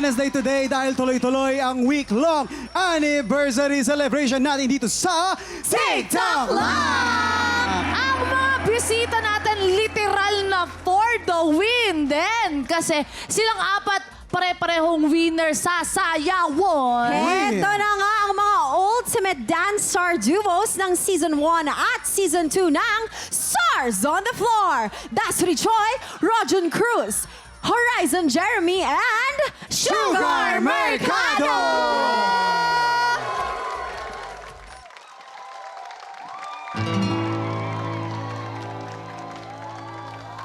Wednesday today dahil tuloy-tuloy ang week-long anniversary celebration natin dito sa TikTok Live! Ang mga bisita natin literal na for the win din. Kasi silang apat pare-parehong winner sa Sayawon. Ito na nga ang mga ultimate dance star duos ng Season 1 at Season 2 ng Stars on the Floor. Dasri Choi, Rojan Cruz, Horizon Jeremy, and Sugar Mercado!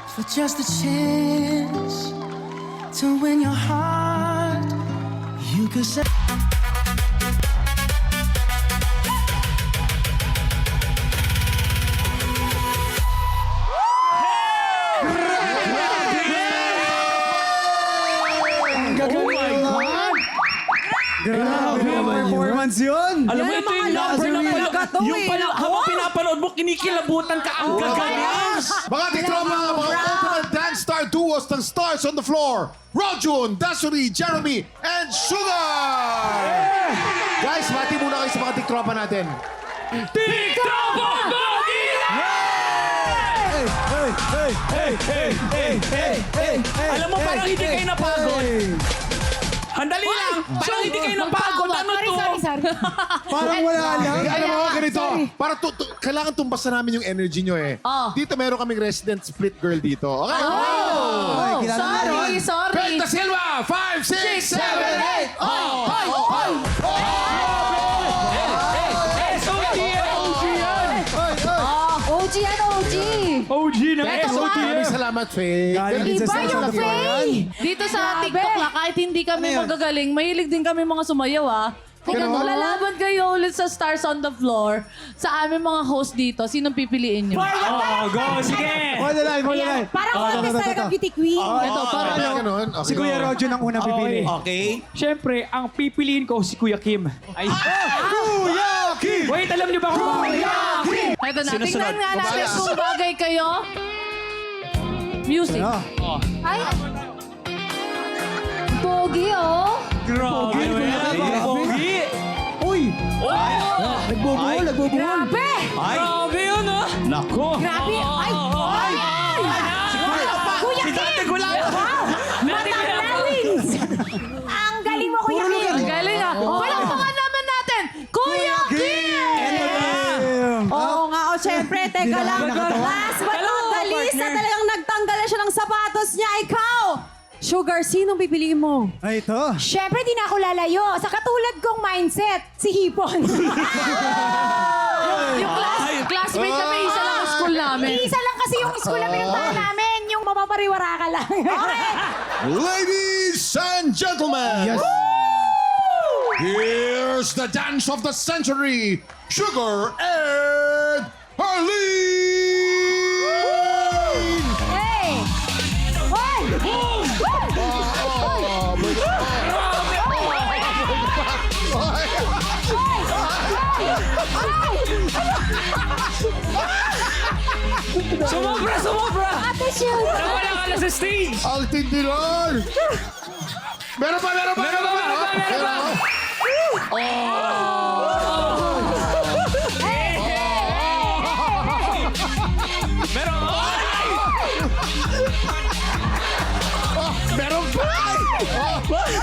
For just a chance to win your heart, you could say. Grabe ang performance yun! Alam mo, Yan, ito yung mga number na laser pala. ka to, Yung eh. pala, habang pinapanood mo, kinikilabutan ka ang gagaling. Mga tiktropa, mga ultimate dance star duos ng Stars on the Floor. Rojun, Dasuri, Jeremy, and Sugar! Guys, mati muna kayo sa mga tiktropa natin. TikTok Manila! Alam mo, parang hindi kayo napagod. Handali lang. Parang hindi kayo napagod. Ano to? Parang wala lang. Alam mo, ganito. Para kailangan tumbasan namin yung energy nyo eh. Oh. Dito meron kaming resident split girl dito. Okay? Ay, kilala mo Sorry, yun. sorry. Penta Silva, 5, 6, 7, 8. SOG yan! OG yan! OG yan, OG! OG na SOG yan! Maraming salamat, Faye. Galing din sa Iba Stars yung on the Floor yan. Dito sa Grabe. TikTok lang, kahit hindi kami Ano yun? magagaling, mahilig din kami mga sumayaw ah. Kung Ganon? lalaban kayo ulit sa Stars on the Floor, sa aming mga host dito, sinong pipiliin nyo? Oh, go! Sige! Hold the line, hold the line. Parang Oh, contest ito, tayo ito, ng ito. Beauty Queen. Ito, para Parang ganun. Okay. Si Kuya Rojo ang unang pipili. Okay. Siyempre, ang pipiliin ko si Kuya Kim. Ay. Kuya Kim! Wait, alam niyo ba kung Ito na, Sinusunod. tingnan nga natin Babalas. kung bagay kayo. Music. Ah. Ay! Pogi, oh! Grabe! Grabe. Pogi! Uy! Nagbubuhol, nagbubuhol. Grabe! Grabe yun, ah! Nako! Grabe! Ay! Ay! Kuya Si Dante Gulao! Dante Gulao! Ang galing mo, Kuya Kim! Ang galing ah. Palakpakan naman natin, Kuya Kim! Oo nga, o syempre, teka lang. Last but not the least, na talagang nagtanggal na siya ng sapatos niya, ikaw! Sugar, sinong pipiliin mo? Ay, ito. Syempre, di na ako lalayo. Sa katulad kong mindset, si Hipon. Yung classmate na may isa lang sa school namin. Isa lang kasi yung school na pinuntahan namin, yung mapapariwara ka lang. Okay. Ladies and gentlemen, Yes. here's the dance of the century, Sugar and Harleen! Hey! Hoy! Sumobra! Sumobra! Ate Shield! Nawala ka na sa stage! Ang tindi nun! Meron pa, meron pa! Meron pa, meron pa, meron pa! Meron! Ay! Meron pa! Ay!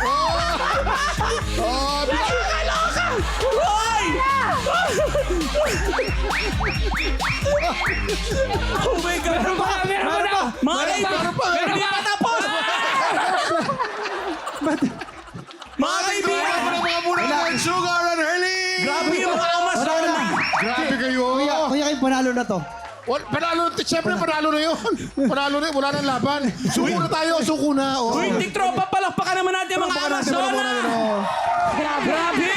Oh my God! Meron pa! Meron pa na! Mga kaibigan! Meron pa! Meron pa tapos! Mga kaibigan! Mga muna ng Sugar and Harleen! Grabe yung mga amas na! Grabe kayo! Kuya Kim, panalo na to. Panalo, siyempre panalo na yun. Panalo na yun, wala nang laban. Suko na tayo, suko na. Oh. Uy, tiktropa, palakpakan naman natin mga amas Grabe! Grabe!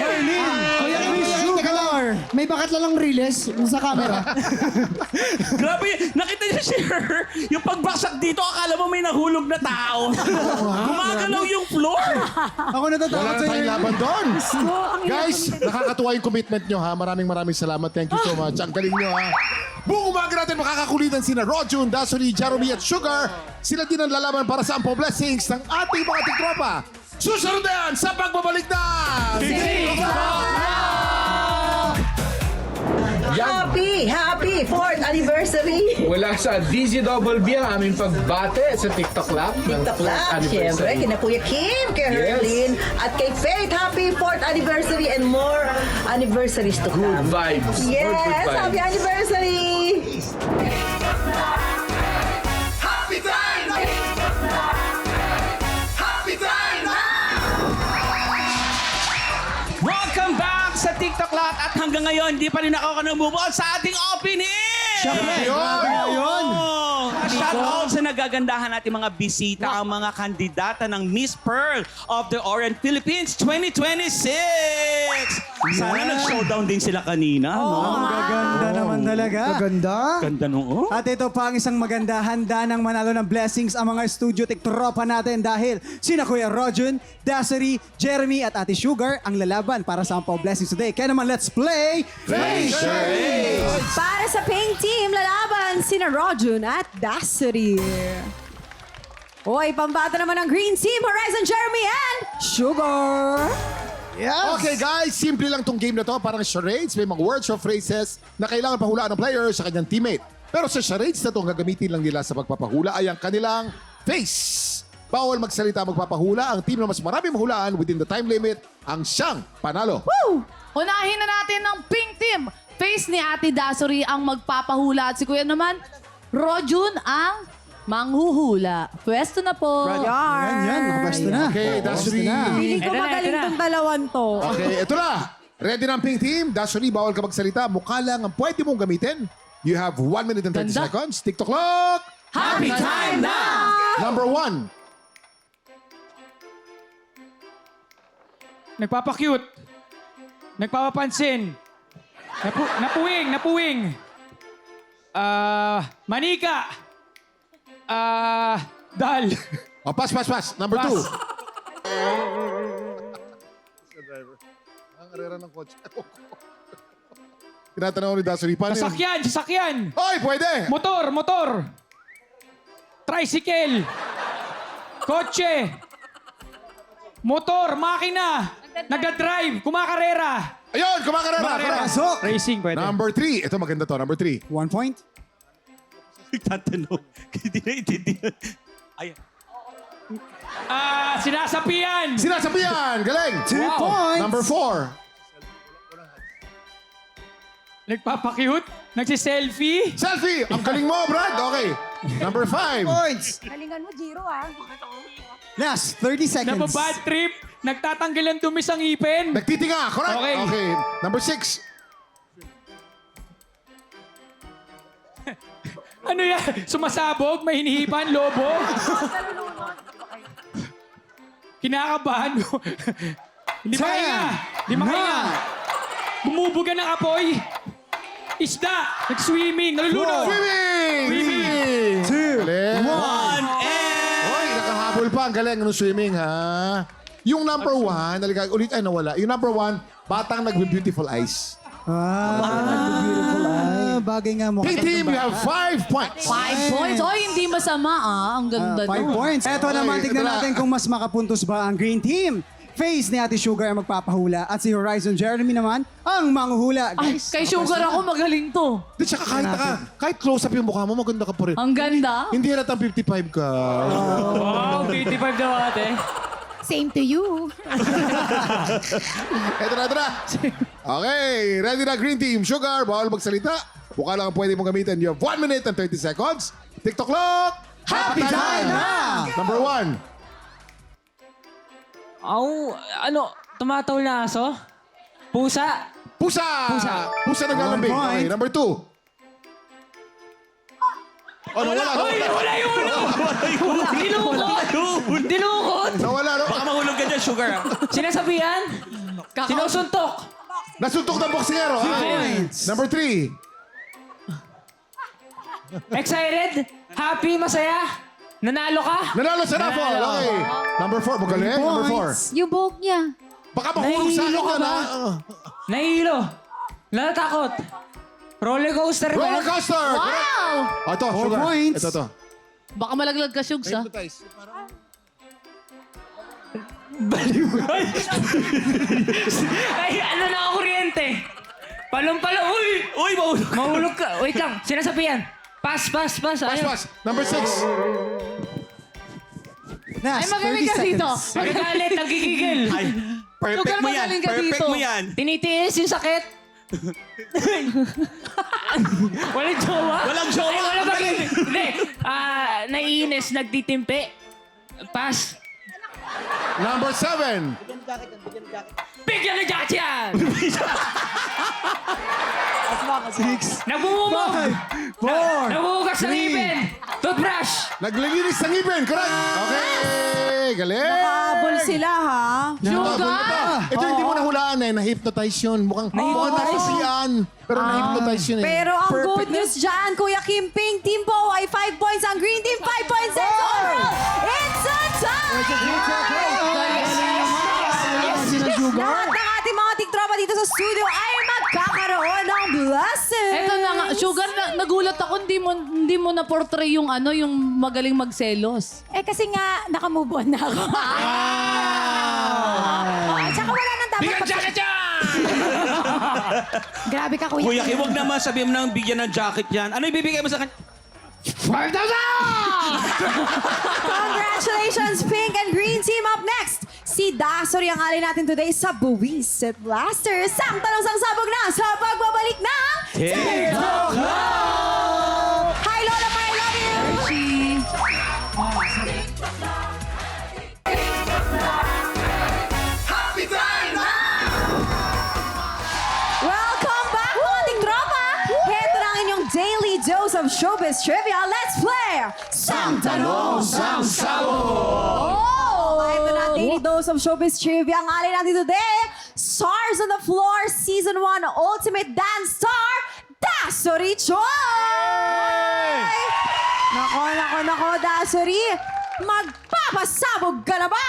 Kuya Kim, Sugar! May bakat lang riles sa camera. Grabe! Nakita niyo si Her? Yung pagbaksak dito, akala mo may nahulog na tao. Gumagalaw yung floor. Ako Wala natatakot na sa tayong inyo. laban doon. Guys, nakakatuwa yung commitment nyo ha. Maraming salamat. Thank you so much. Ang galing nyo ha. Buong umaga natin makakakulitan sina Rojun, Dasuri, Jeremy at Sugar. Sila din ang lalaban para sa ampo blessings ng ating mga tiktropa. Susunod na yan sa pagbabalik na Happy 4th anniversary! Mula sa DZBB ang aming pagbate sa TikTok Lab. TikTok lang, syempre, kina Kuya Kim, kay Herlin, at kay Faith. Happy 4th anniversary and more anniversaries to Good come. vibes. Yes, Good vibes. happy anniversary! Happy time! Happy time! Welcome back sa TikTok Lot at hanggang ngayon, hindi pa rin ako namove on sa ating opening! Siyempre, grabe nga yun. Shout out sa nagagandahan natin mga bisita, ang mga kandidata ng Miss Pearl of the Orient Philippines 2026! Sana nag-showdown din sila kanina, no? Ang gaganda naman talaga. Ganda nung, oh. At ito pa ang isang maganda, handa ng manalo ng blessings ang mga studio tiktropa natin dahil sina Kuya Rojun, Dassery, Jeremy at Ate Sugar ang lalaban para sa Ampaw Blessings today. Kaya naman, let's play Face Para sa pink team, lalaban sina Rojun at Dassery. Hoy, pambata naman ng green team, Horizon, Jeremy and Sugar. Okay guys, simple lang tong game na to. Parang charades, may mga words or phrases na kailangan pahulaan ng player sa kanyang teammate. Pero sa charades na to, ang gagamitin lang nila sa pagpapahula ay ang kanilang face. Bawal magsalita magpapahula. Ang team na mas marami mahulaan within the time limit ang siyang panalo. Unahin na natin ng pink team. Face ni Ate Dassery ang magpapahula at si Kuya naman, Rojun ang manghuhula. Pwesto na po. Yan, nakabasto na. Okay, Dassery. Feeling ko magaling tong dalawan to. Okay, ito na. Ready na ang pink team. Dassery, bawal ka magsalita. Mukha lang ang pwede mong gamitin. You have 1 minute and 30 seconds. TikTok clock. Happy time na! Number 1. Nagpapakyut. Nagpapapansin. Napuwing. Manika. Dal. Oh, pass. Number 2. Ang arera ng coach. Tinatanong ni Dassery. Paano yun? Sasakyan. Hoy, pwede! Motor. Tricycle. Kotse. Motor, makina. Nagda-drive, kumakarera. Ayun, kumakarera. Correct. Pasok. Racing, pwede. Number 3. Ito maganda to. Number 3. 1 point. Nagtatanong. Hindi na intindihan. Ayan. Sinasapian. Sinasabihan. Galing. 2 points. Number 4. Nagpapakyut. Nagsiselfie. Selfie. Ang galing mo, Brad. Okay. Number 5. Points. Galingan mo, Jiro, ah. Last 30 seconds. Nababad trip. Nagtatanggal ang dumi sa ngipin. Nagtitinga. Correct. Okay. Number 6. Ano yan? Sumasabog? May hinihipan? Lobo? Kinakabahan mo. Hindi makahinga. Hindi makahinga. Bumubuga ng apoy. Isda. Nag-swimming. Nalulunod. Swimming. 2, Galing. 1. Hoy, nakahabol pa. Ang galing ng swimming, ha? Yung number 1, ulit ay nawala. Yung number 1, batang nagbe-beautiful eyes. Beautiful eye. Bagay nga mo. Pink team, you have 5 points. 5 points. Oy, hindi masama Ang ganda 5 nun. points. Eto naman, Okay, tignan ito na. natin kung mas makapuntos ba ang green team. Face ni Ate Sugar ang magpapahula at si Horizon Jeremy naman ang manghuhula. Ay, Guys, kay Sugar ako magaling to. Di, tsaka kahit close-up yung mukha mo, maganda ka pa rin. Ang ganda. Hindi halatang 55 ka. Wow, 55 daw ate. Same to you. Ito na. Okay, ready na green team. Sugar, bawal magsalita. Mukha lang ang pwede mong gamitin. You have 1 minute and 30 seconds. TikTok clock. Happy time na! Number 1. Tumataw na aso? Pusa? Pusa naglalambing. 1 point. Okay, number 2. Oh, nawala. yung ulo! Dilukot! Nawala. Baka mahulog ka dyan, Sugar. Sinasabihan? Sinusuntok? Nasuntok ng boksingero. points. Number 3. Excited? Happy? Masaya? Nanalo ka? Nanalo sa raffle. Okay. Number 4. Magaling. Number 4. Yung buhok niya. Baka mahulog sa akin Nahihilo ka yan, ba? ha? Nahihilo? Natatakot? Roller coaster ba? Roller coaster. Wow! Oh, ito, 4 Sugar. points. Ito. Baka malaglag ka, Shugs, ha? Ay, ano na ako kuryente? Palong-palong. Uy! Uy, mahulog. Mahulog ka. Wait lang. Sinasabihan. Pass. Pass, Ayun. pass. Number 6. Nas, Ay, magaling 30 ka dito. seconds. Magagalit, nagkikigil. Ay, perfect Lugar mo yan. magaling ka Perfect dito. mo yan. Tinitiis yung sakit. Walang jowa? Walang jowa. Ay, wala ba? Galing. Hindi. Naiinis, nagtitimpi. Pass. Number 7. Bigyan na jacket yan! 6, Nabumumog! 4, Nabuhugas ng ngipin! Toothbrush! Naglilinis ng ngipin. Correct. Okay. Galing. Habol sila, ha? Ito hindi mo nahulaan eh. Na-hypnotize yun. Mukhang nasisiyan. Pero na-hypnotize yun eh. Pero ang good news dyan, Kuya Kimping, Team Po ay 5 points. Ang Green Team, 5 points. And overall, it's a tie! Lahat ng ating mga tiktropa dito sa studio ay magkakaroon ng blessing. Eto na nga, Sugar, nagulat ako, hindi mo na-portray yung ano, yung magaling magselos. Eh kasi nga, nakamove on na ako. At saka wala nang dapat Bigyan jacket yan! Grabe ka, Kuya Kuya Kim. Kim, huwag naman sabihin mo nang bigyan ng jacket yan. Ano ibibigay mo sa kanya? 5,000! Congratulations, Pink and Green Team. Up next, si Dasori ang alay natin today sa Buwisit Blasters. Sang tanong sang sabog na sa pagbabalik na TikTok Club! Hi, Lola, I love you! Welcome back, mga tiktropa! Heto na ang inyong daily dose of showbiz trivia. Let's play! Sang Tanong, Sang Sabog! Oh! Ito na, daily dose of showbiz trivia. Ang alay natin today, Stars on the Floor Season 1 Ultimate Dance Star, Dasori Choi! Nako, Dasori! Magpapasabog ka na ba?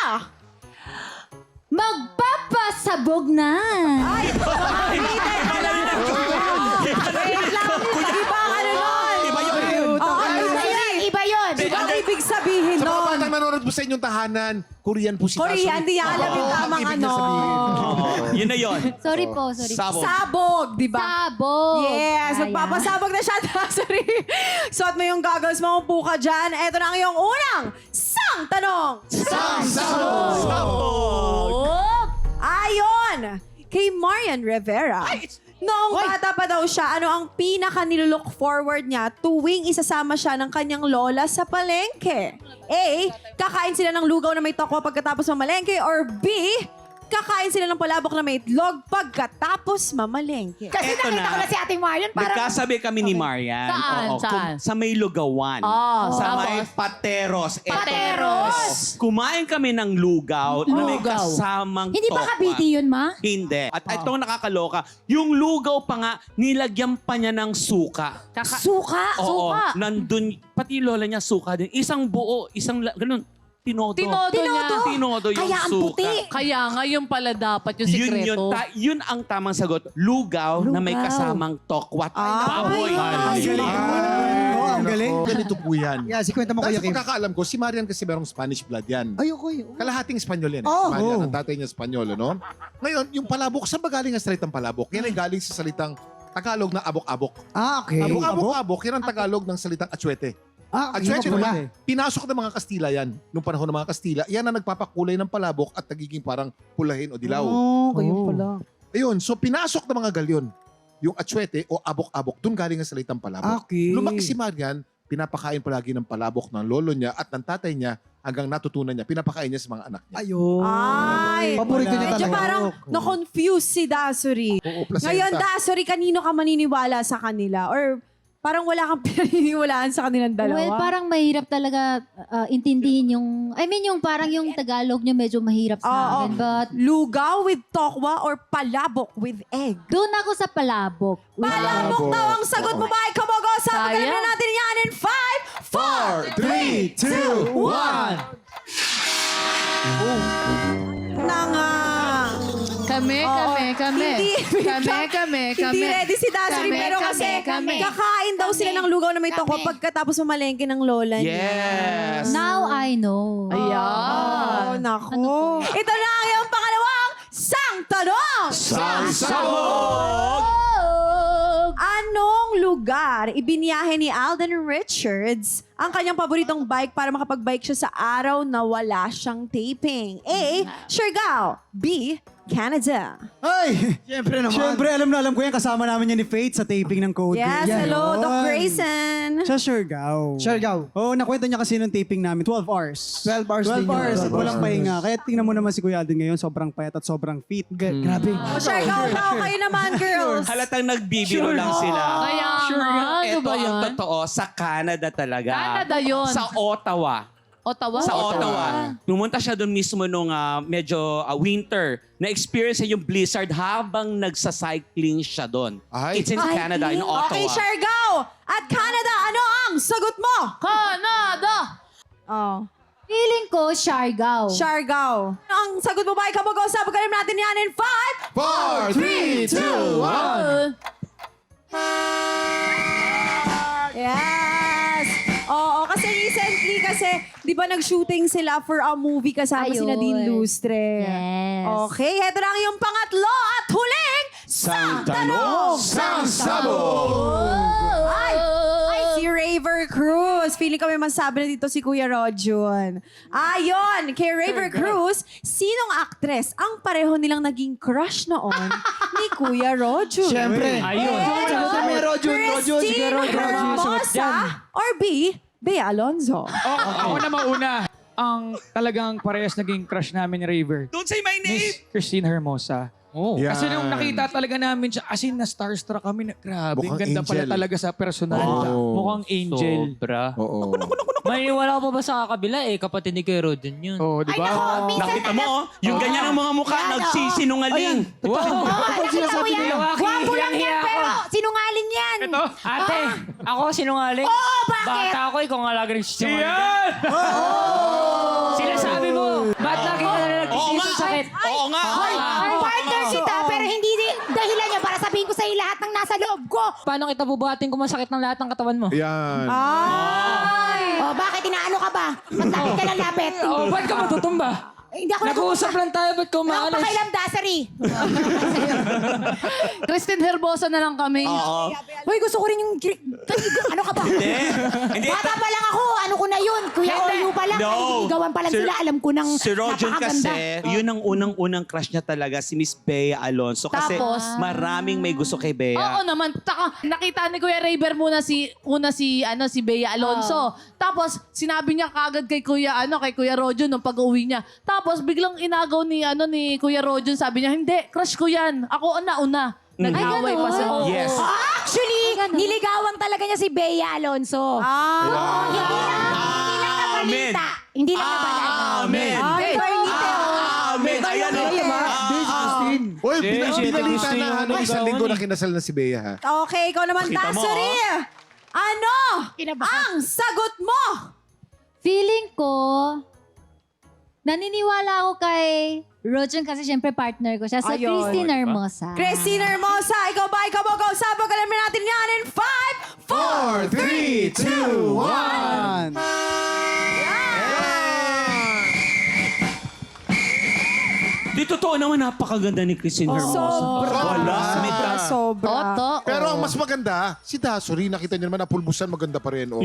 Magpapasabog na! Ay, wait lang. Iba ano nun? Iba yun. Iba yun. Ang ibig sabihin Sa mga nun. batang nanonood po sa inyong tahanan, Korean po si Korean, di niya alam yung tamang ibig ano. niya sabihin. Yun na yun. Sorry po. Sabog. Sabog, di ba? Sabog! Yes, magpapasabog na siya, Dasori. Suot mo yung goggles mo, upo ka dyan. Ito na ang iyong unang sang tanong. Ayon, kay Marian Rivera. Noong bata pa daw siya, ano ang pinaka nilook forward niya tuwing isasama siya ng kanyang lola sa palengke? A, kakain sila ng lugaw na may tokwa pagkatapos mamalengke, or B, kakain sila ng palabok na may itlog pagkatapos mamalengke. Kasi Eto nakita na. ko na si Ate Marian, parang... Nagkasabi kami ni Marian. Saan? Oo, Saan? sa may lugawan. sa tapos? may pateros. Eto. Pateros? Kumain kami ng lugaw na may Lugaw. kasamang Hindi ba tokwa. Cavite yun, Ma? Hindi. At itong nakakaloka, yung lugaw pa nga, nilagyan pa niya ng suka. Suka? Oo, Suka? nandun, pati yung lola niya suka din. Isang buo, ganun, tinodo. Tinodo niya. Tinodo yung Kaya ang suka. puti. Kaya nga, yun pala dapat yung Yun, sikreto. yun ang tamang sagot. Lugaw, na may kasamang tokwat. Baboy. ang galing. Ganito po yan. Yeah, si kwenta mo, Dahil Kuya sa Kim. pagkakaalam ko, si Marian kasi merong Spanish blood yan. Ayoko. Kalahating Espanyol yan. Oh. Si Marian, Oh. ang tatay niya Espanyol, ano? Ngayon, yung palabok, saan ba galing ang salitang palabok? Yan ay galing sa salitang Tagalog na abok-abok. Ah, okay. Abok-abok, yan ang Tagalog ng salitang atsuete. Ah, Atsuete, yung diba? mapula. Pinasok ng mga Kastila yan. Nung panahon ng mga Kastila, yan ang nagpapakulay ng palabok at nagiging parang pulahin o dilaw. Oh, kayo pala. Ayun, so pinasok ng mga galyon yung atsuete o abok-abok, doon galing ang salitang palabok. Okay. Lumaki si Marian, pinapakain palagi ng palabok ng lolo niya at ng tatay niya hanggang natutunan niya, pinapakain niya sa mga anak niya. Ayun. Ay, Paborito niya medyo talaga. parang na-confuse si Dasori. Oo, placenta. Ngayon, Dasori, kanino ka maniniwala sa kanila? Or parang wala kang pinaniniwalaan sa kanilang dalawa? Well, parang mahirap talaga intindihin yung... I mean, yung parang yung Tagalog nyo medyo mahirap sa Oo. akin. But Lugaw with tokwa or palabok with egg? doon ako sa palabok. Palabok daw ang sagot mo ba? Kamogo, sabagalin na Sayang. natin yan in 5, 4, 3, 2, 1. na nga. Kami. Hindi ready si Dasri, pero kasi kakain daw sila ng lugaw na may toko pagkatapos mamalengke ng lola niya. Yes. Now I know. Oh, nako. Ito na ang iyong pangalawang sang tanong. Sabog! Anong lugar ibiniyahe ni Alden Richards ang kanyang paboritong bike para makapag-bike siya sa araw na wala siyang taping? A. Siargao. B. Canada. Ay! Siyempre naman. Siyempre, alam na alam ko yan. Kasama namin yan ni Faith sa taping ng Code. Yes, Green. hello, Yun. Doc Grayson. Sa Siargao. Siargao. Oo, nakwento niya kasi nung taping namin. 12 hours. 12 hours 12 din yun. hours. 12 Walang hours. pahinga. Kaya tingnan mo naman si Kuya Alden ngayon. Sobrang payat at sobrang fit. Grabe. O, Siargao daw kayo naman, girls. Halatang nagbibiro lang sila. Kaya nga, ano Ito ba ang yan? totoo, sa Canada talaga. Canada yun. Sa Ottawa. Ottawa? Sa Ottawa. Pumunta siya doon mismo nung medyo winter. Na-experience niya yung blizzard habang nagsa-cycling siya doon. Ay. It's in Canada, in Ottawa. Okay, Siargao. At Canada, ano ang sagot mo? Canada! Oh. Feeling ko, Siargao. Siargao. Ang sagot mo ba ay kamugaw? Sabagalin natin yan in 5, 4, 3, 2, 1. Yes! Oo, kasi recently di ba nag-shooting sila for a movie kasama si Ayun. Nadine Lustre. Yes. Okay, eto na ang iyong pangatlo at huling sang tanong! Sang sabog! Ay, si Raver Cruz. Feeling ko may masabi na dito si Kuya Rodjun. Ayon, kay Raver Cruz, sinong actress ang pareho nilang naging crush noon ni Kuya Rodjun? Siyempre. Ayun. Christine Hermosa or B. Bea Alonzo? Ako na mauna. Ang talagang parehas naging crush namin ni Raver. Don't say my name! Miss Christine Hermosa. Yan. Kasi nung nakita talaga namin siya, as in na starstruck kami. Grabe, ang Mukhang ganda pala angel. talaga sa personal. Oo. Mukhang angel. Sobra. Oo. May wala pa ba sa kabila eh? Kapatid ni Kuya Rodin yun. Oh, di ba? Nakita mo, yung ganyan ang mga mukha, nagsisinungaling. Wow! sinasabi nila? Gwapo lang yan, pero sinungaling yan. Ito? Ate, ako sinungaling. Oo, bakit? Bata ako, ikaw nga lagi rin sinungaling. Sinasabi mo, ba't lagi ka na Oo nagtitis nga! ng sakit? Oo nga! Partner kita, pero hindi dahilan niya para sabihin ko sa'yo lahat ng nasa loob ko. Paano kita bubuhatin kung masakit ng lahat ng katawan mo? Yan. Oh, bakit inaano ka ba? Masakit ka lang lapit. Oh, ba't ka matutumba? Hindi ako Nag-uusap lang tayo, ba't ka umaalis? Dasari. Christine Herbosa na lang kami. Oo. Hoy, gusto ko rin yung... Ano ka ba? Hindi. Bata pa lang ako. Ano ko na yun? Kuya Oyu pa lang. Naliligawan pa lang sila. Alam ko nang Si Rojan napakaganda. kasi, yun ang unang-unang crush niya talaga, si Miss Bea Alonzo. Kasi Tapos? maraming may gusto kay Oo Bea. naman. Nakita ni Kuya Raver muna si Bea Alonzo. Tapos sinabi niya kagad kay Kuya Rojo nung pag-uwi niya. Tapos biglang inagaw ni Kuya Rojo, sabi niya, hindi, crush ko yan. Ako una. Nag-away pa sila. Oo. Yes. Actually, niligawan talaga niya si Bea Alonzo. Hindi lang nabalita. Hindi lang nabalita. Amen. Ay, Amen. Ayan o. Uy, Jay, binalita Jay, na Jay, isang Jay, linggo Jay. na kinasal na si Bea, ha? Okay, ikaw naman, Kita mo, Dasari. Ano ang sagot mo? Feeling ko, naniniwala ako kay Rojan kasi syempre partner ko siya. So, Ayun. Christine Hermosa. Christine Hermosa, ikaw ba? Ikaw ba? Sabag, alamin natin yan in 5, 4, 4, 3, 2, 1. Di totoo naman, napakaganda ni Christine Hermosa. Wala. Sobra. Toto. Pero ang mas maganda, si Dasuri, nakita niyo naman na pulbusan, maganda pa rin. Oh.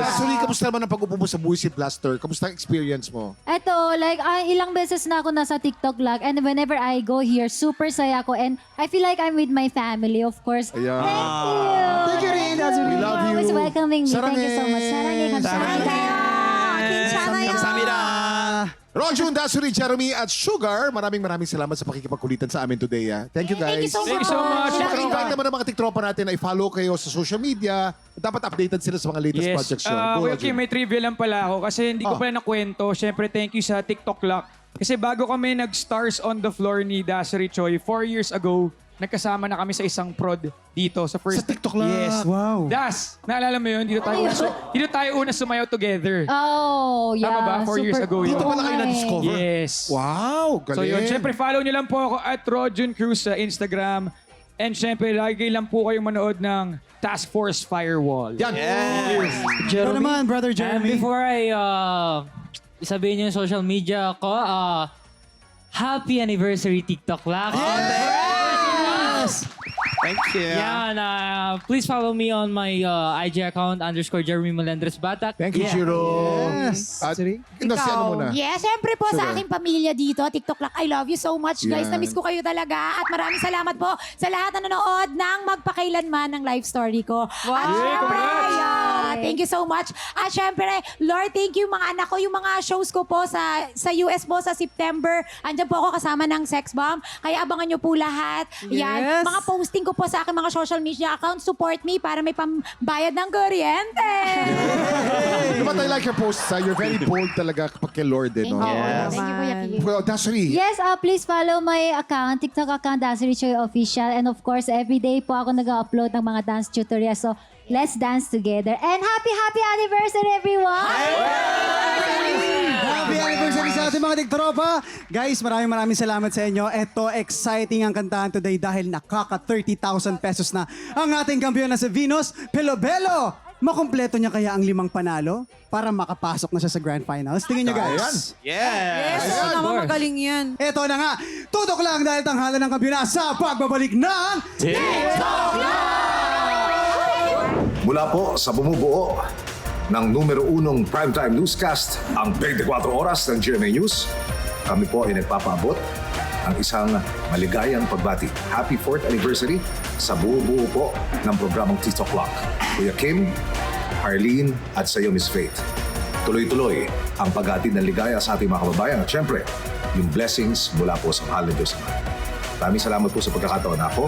Dasuri, kamusta naman ang pag-upo mo sa Buisit Blaster? Kamusta ang experience mo? Eto, like, ilang beses na ako nasa TikTok live and whenever I go here, super saya ko and I feel like I'm with my family, of course. Ayan. Thank you rin, We love you. Always welcoming me. Thank you so much. Saranghe. Saranghe, Kamsahamnida. Rojun, Dasuri, Jeremy at Sugar, maraming salamat sa pakikipagkulitan sa amin today. Thank you guys. Thank you so much. Invite naman ang mga tiktropa natin na i-follow kayo sa social media. Dapat updated sila sa mga latest projects nyo. Go, Okay, Rojun. may trivia lang pala ako kasi hindi ko pala nakwento. Siyempre, thank you sa TikTok Lock. Kasi bago kami nag-Stars on the Floor ni Dasari Choi 4 years ago, nagkasama na kami sa isang prod dito sa first... Sa TikTok lang. Yes. Wow. Das, naalala mo yun? Dito tayo una sumayaw together. Oh, yeah. Tama ba? 4 years ago yun. Dito pala kayo na-discover. Yes. Wow, galing. So yun, syempre follow nyo lang po ako at Rojon Cruz sa Instagram. And syempre, lagi lang po kayong manood ng Task Force Firewall. Yan. Ano naman, Brother And Jeremy? before I sabihin yung social media ko, happy anniversary TikTok lang. Yes! Thank you. Yan, please follow me on my IG account _Jeremy Melendres Batak. Thank you, Shiro. Yes. At, si ano muna? Yes, syempre po Sugar. sa aking pamilya dito, TikTok Lock, I love you so much guys. Yan. Na-miss ko kayo talaga. At maraming salamat po sa lahat na nanonood ng magpakailanman ng live story ko. At syempre, thank you so much. At syempre, Lord, thank you mga anak ko, yung mga shows ko po sa US po sa September. Andyan po ako kasama ng Sex Bomb. Kaya abangan nyo po lahat. Yan, Yes. mga posting ko po sa aking mga social media account. Support me para may pambayad ng kuryente. Diba I like your posts, ha? You're very bold talaga kapag kay Lord, eh, no? Yes. Thank you, Kuya Kim. Well, Dasri. Yes, please follow my account, TikTok account, Dasri Choi Official. And of course, every day po ako nag-upload ng mga dance tutorials. So, let's dance together. And happy anniversary, everyone! Happy anniversary sa ating mga tiktropa! Guys, maraming salamat sa inyo. Ito, exciting ang kantahan today dahil nakaka 30,000 pesos na ang ating kampiyon na si Venus Pelobelo. Makumpleto niya kaya ang 5 panalo para makapasok na siya sa Grand Finals? Tingin niyo guys. Yes. Yes, naman magaling yan. Ito na nga, tutok lang dahil tanghalan ng kampiyon sa pagbabalik ng Mula po sa bumubuo ng numero 1 primetime newscast, ang 24 oras ng GMA News, kami po ay nagpapaabot ng isang maligayang pagbati. Happy 4th anniversary sa buo-buo po ng programang TikTok Lock. Kuya Kim, Arlene at sa iyo, Miss Faith. Tuloy-tuloy ang paghatid ng ligaya sa ating mga kababayan at syempre, yung blessings mula po sa mahal ng Diyos Ama. Maraming salamat po sa pagkakataon na ako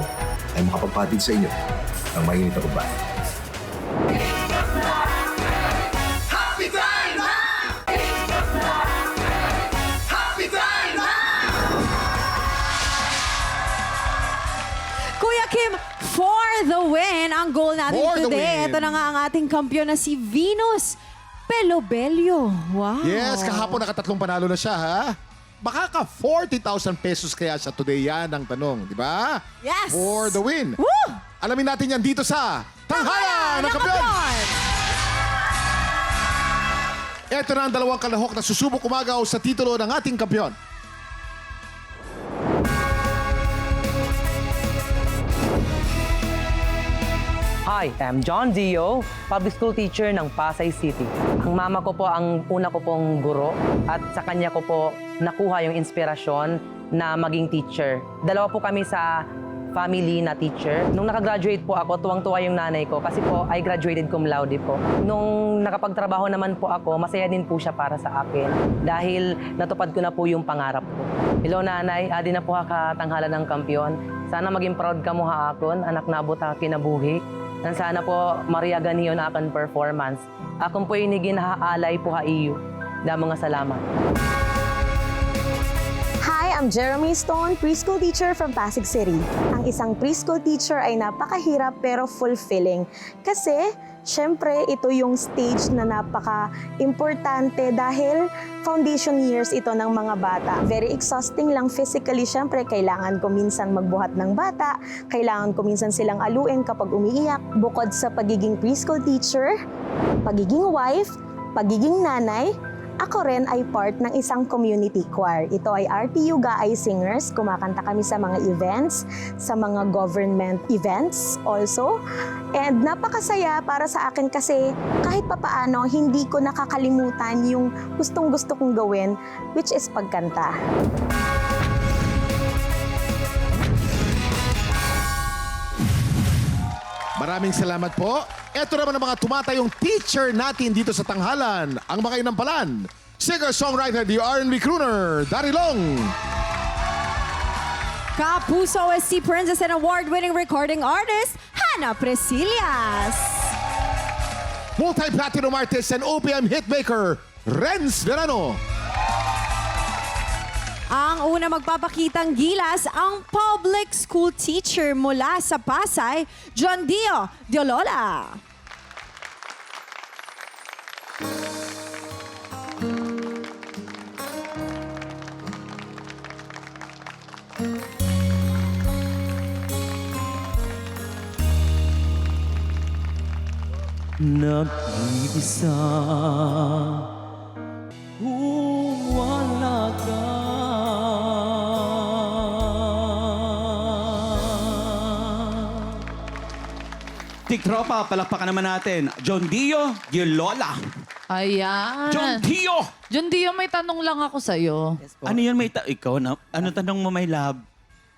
ay makapagpatid sa inyo ng mainit na pagbati. Kuya Kim, for the win, ang goal natin For the today. win. Ito na nga ang ating kampiyon na si Venus Pelobelo. Wow. Yes, kahapon nakatatlong panalo na siya, ha? Makaka 40,000 pesos kaya siya today, yan ang tanong, di ba? Yes. For the win. Woo! Alamin natin yan dito sa Tanghalan ng Kampiyon! Ito na ang dalawang kalahok na susubok umagaw sa titulo ng ating kampiyon. Hi, I'm John Dio, public school teacher ng Pasay City. Ang mama ko po ang una ko pong guro at sa kanya ko po nakuha yung inspirasyon na maging teacher. Dalawa po kami sa family na teacher. Nung nakagraduate po ako, tuwang-tuwa yung nanay ko kasi po I graduated cum laude po. Nung nakapagtrabaho naman po ako, masaya din po siya para sa akin dahil natupad ko na po yung pangarap ko. Hello nanay, adi na po ka tanghalan ng kampiyon. Sana maging proud ka mo ha akon, anak na buta kinabuhi. Nang sana po mariagan niyo na akong performance. Akong po inigin haalay po ha iyo. Damo nga salamat. Hi, I'm Jeremy Stone, preschool teacher from Pasig City. Ang isang preschool teacher ay napakahirap pero fulfilling. Kasi, syempre, ito yung stage na napaka-importante dahil foundation years ito ng mga bata. Very exhausting lang physically. Syempre, kailangan ko minsan magbuhat ng bata. Kailangan ko minsan silang aluin kapag umiiyak. Bukod sa pagiging preschool teacher, pagiging wife, pagiging nanay, ako rin ay part ng isang community choir. Ito ay RTU Gaay Singers. Kumakanta kami sa mga events, sa mga government events also. And napakasaya para sa akin kasi kahit papaano, hindi ko nakakalimutan yung gustong-gusto kong gawin, which is pagkanta. Maraming salamat po. Ito naman ang mga tumatayong teacher natin dito sa Tanghalan. Ang mga inampalan, singer-songwriter, the R&B crooner, Darilong. Kapuso SC Princess and award-winning recording artist, Hannah Presillas. Multi-platinum artist and OPM hitmaker, Renz Verano. Ang una magpapakitang gilas, ang public school teacher mula sa Pasay, John Dio Diolola. Nag-iisa kung wala ka. Tiktropa, palakpakan naman natin. John Dio Lola. Ayan. John Dio! John Dio, may tanong lang ako sa'yo. Ano yun? Ikaw na? Ano tanong mo, my love?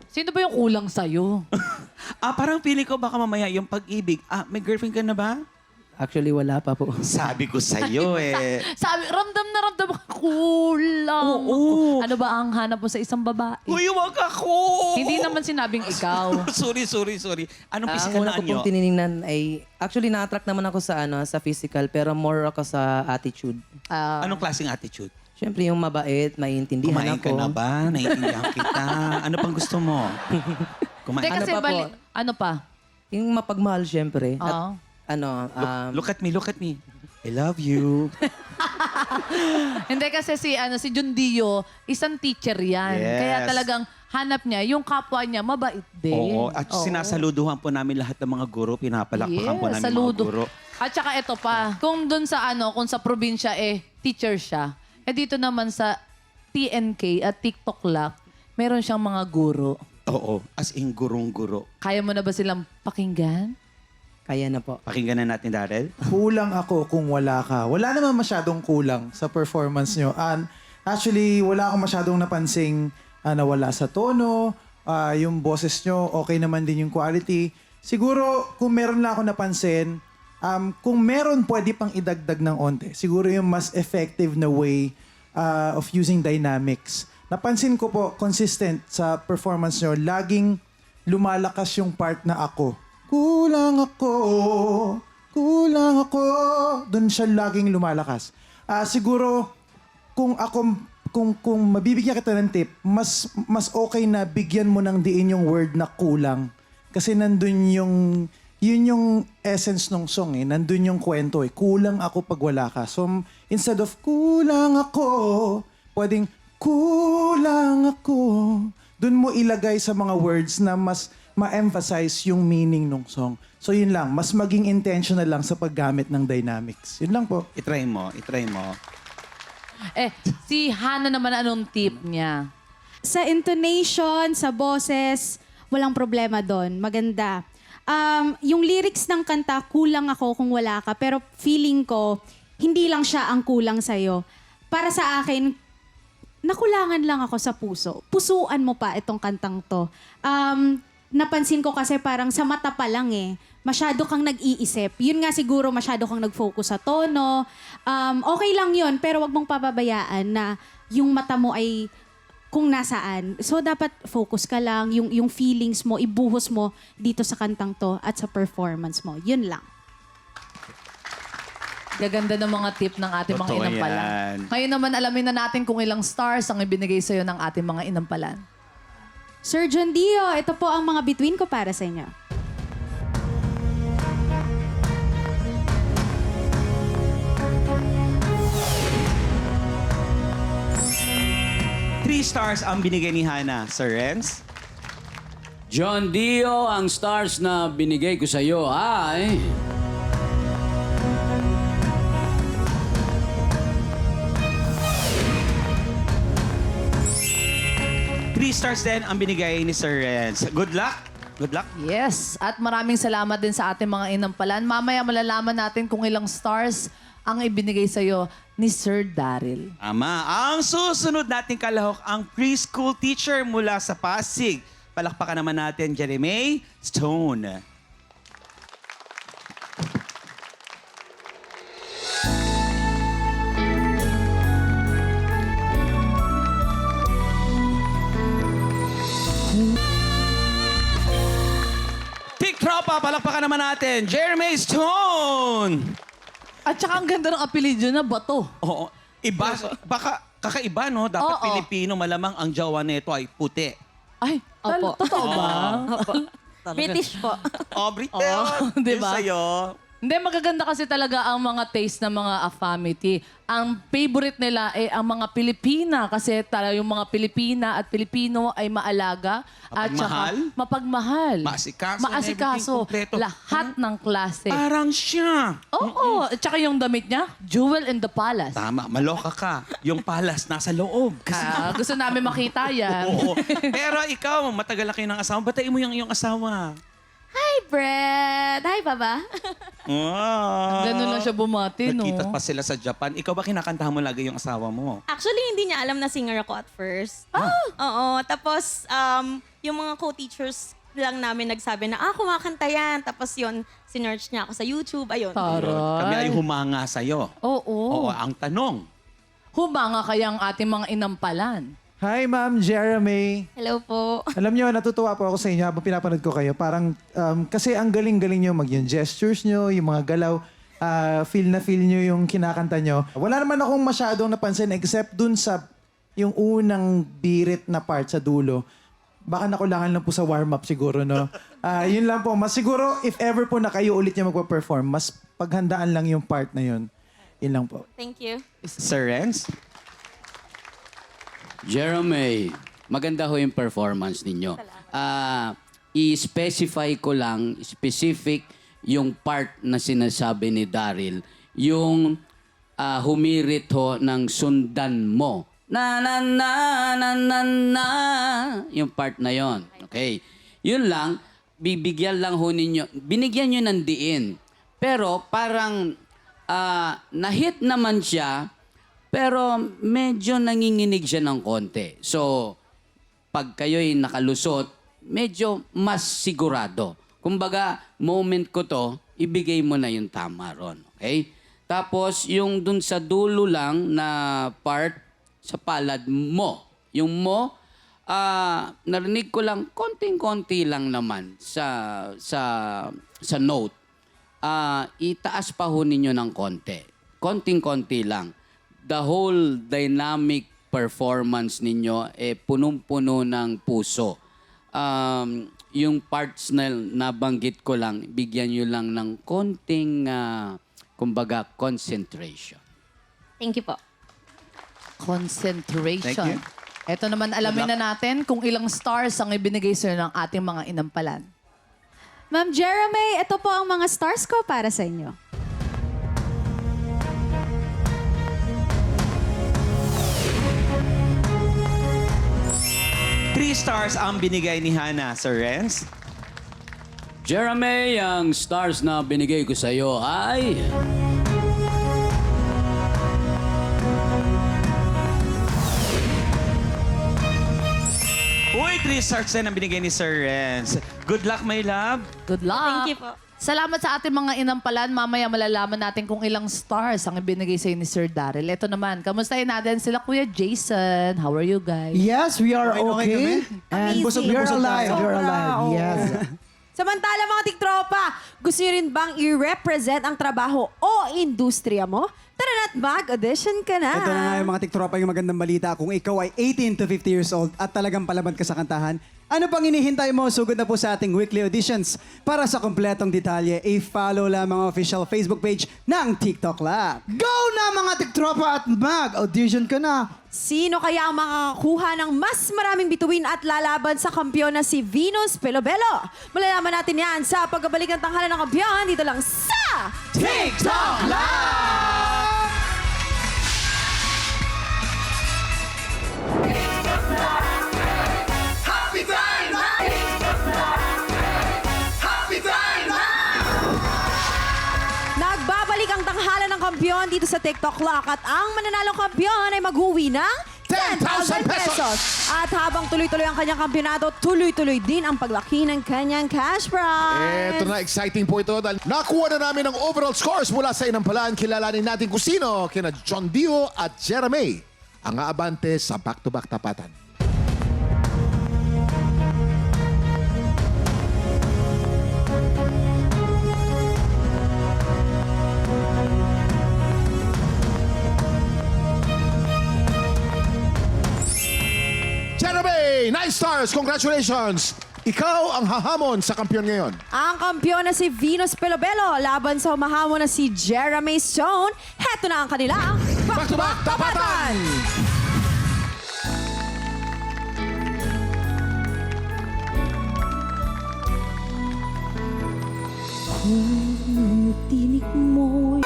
Sino ba yung kulang sa'yo? Parang feeling ko baka mamaya yung pag-ibig. May girlfriend ka na ba? Actually, wala pa po. Sabi ko sa'yo eh. Sabi, ramdam na ramdam ako. Kulang. Oo. Ano ba ang hanap mo sa isang babae? Uy, wag ako! Hindi naman sinabing ikaw. sorry. Anong Ang physical una na ko nyo? pong tinignan ay, actually na-attract naman ako sa sa physical, pero more ako sa attitude. Anong klaseng attitude? Siyempre yung mabait, maintindihan Kumain ka ako. na ba? Naiintindihan kita. Ano pang gusto mo? Kumain Hindi kasi Ano pa po? ano pa? Yung mapagmahal, siyempre. Oo. At Look at me. I love you. Hindi kasi si John Dio, isang teacher yan. Yes. Kaya talagang hanap niya, yung kapwa niya mabait din. Oo. At sinasaluduhan po namin lahat ng mga guro. Pinapalakpakan po namin saludo. mga guro. At saka ito pa, kung doon sa kung sa probinsya teacher siya. Dito naman sa TNK at TikTok Lock, meron siyang mga guro. Oo. As in gurong-guro. Kaya mo na ba silang pakinggan? kaya na po. Pakinggan na natin, Daryl. Kulang ako kung wala ka. Wala naman masyadong kulang sa performance nyo. And actually, wala akong masyadong napansing nawala sa tono. Yung boses nyo, okay naman din yung quality. Siguro, kung meron lang ako napansin, kung meron pwede pang idagdag ng onte. Siguro yung mas effective na way of using dynamics. Napansin ko po, consistent sa performance nyo, laging lumalakas yung part na ako. Kulang ako. Doon siya laging lumalakas. Siguro, kung mabibigyan kita ng tip, mas okay na bigyan mo ng diin yung word na kulang. Kasi nandun yun yung essence ng song eh. Nandun yung kwento eh. Kulang ako pag wala ka. So, instead of kulang ako, pwedeng kulang ako. Doon mo ilagay sa mga words na mas ma-emphasize yung meaning ng song. So, yun lang. Mas maging intentional lang sa paggamit ng dynamics. Yun lang po. Itry mo. Si Hana naman, anong tip niya? Sa intonation, sa boses, walang problema doon. Maganda. Yung lyrics ng kanta, kulang ako kung wala ka. Pero feeling ko, hindi lang siya ang kulang sa'yo. Para sa akin, nakulangan lang ako sa puso. Pusuan mo pa itong kantang to. Napansin ko kasi parang sa mata pa lang eh. Masyado kang nag-iisip. Yun nga siguro masyado kang nag-focus sa tono. Okay lang yun, pero wag mong pababayaan na yung mata mo ay kung nasaan. So, dapat focus ka lang. Yung feelings mo, ibuhos mo dito sa kantang to at sa performance mo. Yun lang. Gaganda ng mga tip ng ating mga Totoo inampalan. yan. Ngayon naman, alamin na natin kung ilang stars ang ibinigay sa'yo ng ating mga inampalan. Sir John Dio, ito po ang mga bituin ko para sa inyo. Three stars ang binigay ni Hana. Sir Renz? John Dio, ang stars na binigay ko sa iyo ay... Three stars din ang binigay ni Sir Renz. Good luck. Good luck. Yes. At maraming salamat din sa ating mga inampalan. Mamaya malalaman natin kung ilang stars ang ibinigay sa'yo ni Sir Daryl. Ama, ang susunod nating kalahok, ang preschool teacher mula sa Pasig. Palakpakan naman natin, Jeremy Stone. Tiktropa, palakpakan naman natin, Jeremy Stone. At saka ang ganda ng apelido na Bato. Oo. Iba, baka kakaiba, no? Dapat Oo. Pilipino, malamang ang jowa nito ay puti. Ay, Opo. totoo ba? British po. Oh, Brito! Di Yun ba? sa'yo. Hindi, magaganda kasi talaga ang mga taste ng mga affamity. Ang favorite nila ay ang mga Pilipina kasi yung mga Pilipina at Pilipino ay maalaga at saka Mapagmahal? mapagmahal. Maasikaso and Maasikaso. everything, kompleto. Lahat ng klase. Parang siya. Oo. At saka yung damit niya, Jewel in the Palace. Tama, maloka ka. Yung palas nasa loob. Gusto namin makita yan. Oo. Pero ikaw, matagal na kayo ng asawa. Batain mo yung iyong asawa. Hi, Brad! Hi, Baba! Wow. Ganun lang siya bumati, no? Nagkita pa sila sa Japan. Ikaw ba kinakantahan mo lagi yung asawa mo? Actually, hindi niya alam na singer ako at first. Oo. Tapos, yung mga co-teachers lang namin nagsabi na, kumakanta yan. Tapos yun, sinearch niya ako sa YouTube. Ayun. Kami ay humanga sa'yo. Oo. Oo, ang tanong. Humanga kayang ating mga inampalan. Hi, Ma'am Jeremy. Hello po. Alam niyo, natutuwa po ako sa inyo habang pinapanood ko kayo. Parang, kasi ang galing-galing niyo yung gestures niyo, yung mga galaw, feel niyo yung kinakanta niyo. Wala naman akong masyadong napansin except dun sa yung unang birit na part sa dulo. Baka nakulangan lang po sa warm-up siguro, no? Yun lang po. Mas siguro, if ever po na kayo ulit niya magpa-perform, mas paghandaan lang yung part na yun. Yun lang po. Thank you. Sir Renz? Jeremy, maganda ho yung performance ninyo. I-specify ko lang, specific yung part na sinasabi ni Daryl, yung humirit ho ng sundan mo. Na na na na na na, yung part na yon. Okay. Yun lang, bibigyan lang ho ninyo, binigyan nyo ng diin. Pero parang na-hit naman siya, pero medyo nanginginig siya ng konti. So, pag kayo'y nakalusot, medyo mas sigurado. Kumbaga, moment ko to, ibigay mo na yung tama ron. Okay? Tapos, yung dun sa dulo lang na part, sa palad mo. Yung mo, narinig ko lang, konting-konti lang naman sa note. Itaas pa ho ninyo ng konti. Konting-konti lang. The whole dynamic performance ninyo punong-puno ng puso. Yung parts na nabanggit ko lang, bigyan nyo lang ng konting, kumbaga, concentration. Thank you po. Concentration. Thank you. Ito naman, alamin na natin kung ilang stars ang ibinigay sir ng ating mga inampalan. Ma'am Jeremy, ito po ang mga stars ko para sa inyo. 3 stars ang binigay ni Hannah, Sir Renz. Jeremy, ang stars na binigay ko sa iyo ay... Uy, 3 stars din ang binigay ni Sir Renz. Good luck, my love. Good luck. Thank you po. Salamat sa ating mga inampalan. Mamaya malalaman natin kung ilang stars ang ibinigay sa'yo ni Sir Daryl. Ito naman, kamustahin natin sila Kuya Jason. How are you guys? Yes, we are Amazing. okay. And busog na You're busog alive. tayo. You're alive. Yes. Samantala mga tiktropa, gusto nyo rin bang i-represent ang trabaho o industriya mo? Tara na't mag-audition ka na. Ito na nga yung mga tiktropa, yung magandang balita. Kung ikaw ay 18 to 50 years old at talagang palaban ka sa kantahan, ano pang inihintay mo? Sugod na po sa ating weekly auditions. Para sa kompletong detalye, i-follow lamang ang official Facebook page ng TikTok Lab. Go na mga tiktropa at mag-audition ka na. Sino kaya ang makakakuha ng mas maraming bituin at lalaban sa kampiyon na si Venus Pelobelo? Malalaman natin yan sa pagbabalik ng tanghalan ng kampiyon dito lang sa TikTok Lab! Happy time! Happy time! Nagbabalik ang tanghalan ng kampiyon dito sa TikTok Clock at ang mananalong kampiyon ay mag-uwi ng 10,000 pesos. At habang tuloy-tuloy ang kanyang kampyonato, tuloy-tuloy din ang paglaki ng kanyang cash prize. Ito na, exciting po ito. Dahil nakuha na namin ang overall scores mula sa inampalan. Kilalanin natin kung sino, kina John Dio at Jeremy, ang aabante sa back-to-back tapatan. Stars, congratulations! Ikaw ang hahamon sa kampiyon ngayon. Ang kampiyon na si Venus Pelobelo laban sa humahamon na si Jeremy Stone. Heto na ang kanilang back-to-back tapatan! Tinig mo.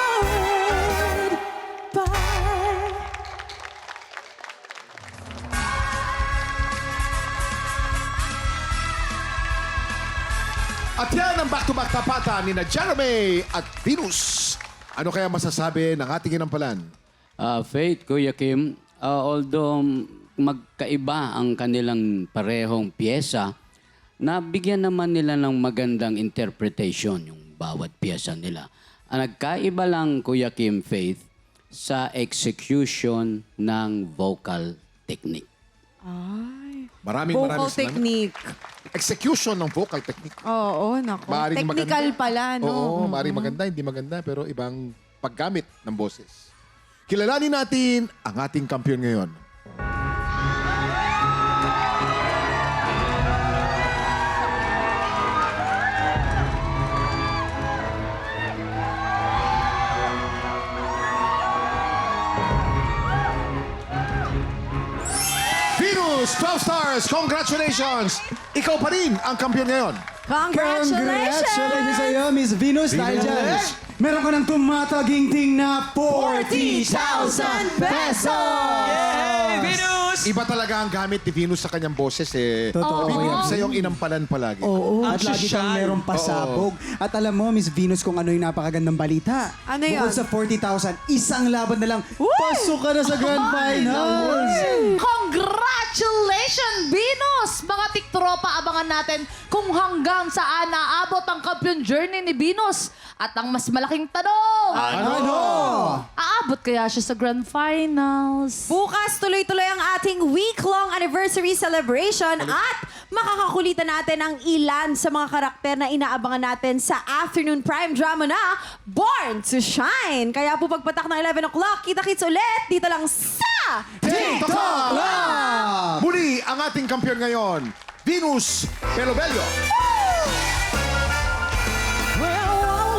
At yan ang back-to-back tapatan ni na Jeremy at Venus. Ano kaya masasabi ng ating inampalan? Faith, Kuya Kim, although magkaiba ang kanilang parehong pyesa, nabigyan naman nila ng magandang interpretation yung bawat pyesa nila. Ang nagkaiba lang, Kuya Kim, Faith, sa execution ng vocal technique. Maraming Vocal salamat. technique. Execution ng vocal technique. Oo, nako. Maaaring Technical maganda. pala, no? Oo, maaaring maganda, hindi maganda, pero ibang paggamit ng boses. Kilalanin natin ang ating kampiyon ngayon. Venus, 12 stars, congratulations! Ikaw pa rin ang kampiyon ngayon. Congratulations sa iyo, Miss Venus. Dahil dyan, meron ka ng tumataginting na 40,000 pesos! Yay, Venus! Iba talaga ang gamit ni Venus sa kanyang boses eh. Totoo yan. Sa iyong inampalan palagi. Oo, at Ang lagi kang sosyal. merong pasabog. At alam mo, Miss Venus, kung ano yung napakagandang balita. Ano yun? Bukod sa 40,000, isang laban na lang, pasok ka na sa Grand Finals! Congratulations, Venus! Mga tiktropa, abangan natin kung hanggang saan naabot ang champion journey ni Venus. At ang mas malaking tanong, Ano? aabot kaya siya sa Grand Finals? Bukas, tuloy-tuloy ang ating week-long anniversary celebration at makakakulitan natin ang ilan sa mga karakter na inaabangan natin sa afternoon prime drama na Born to Shine. Kaya po pagpatak ng 11 o'clock, kita-kits ulit dito lang sa TikTok! Muli ang ating kampiyon ngayon, Venus Pelobello.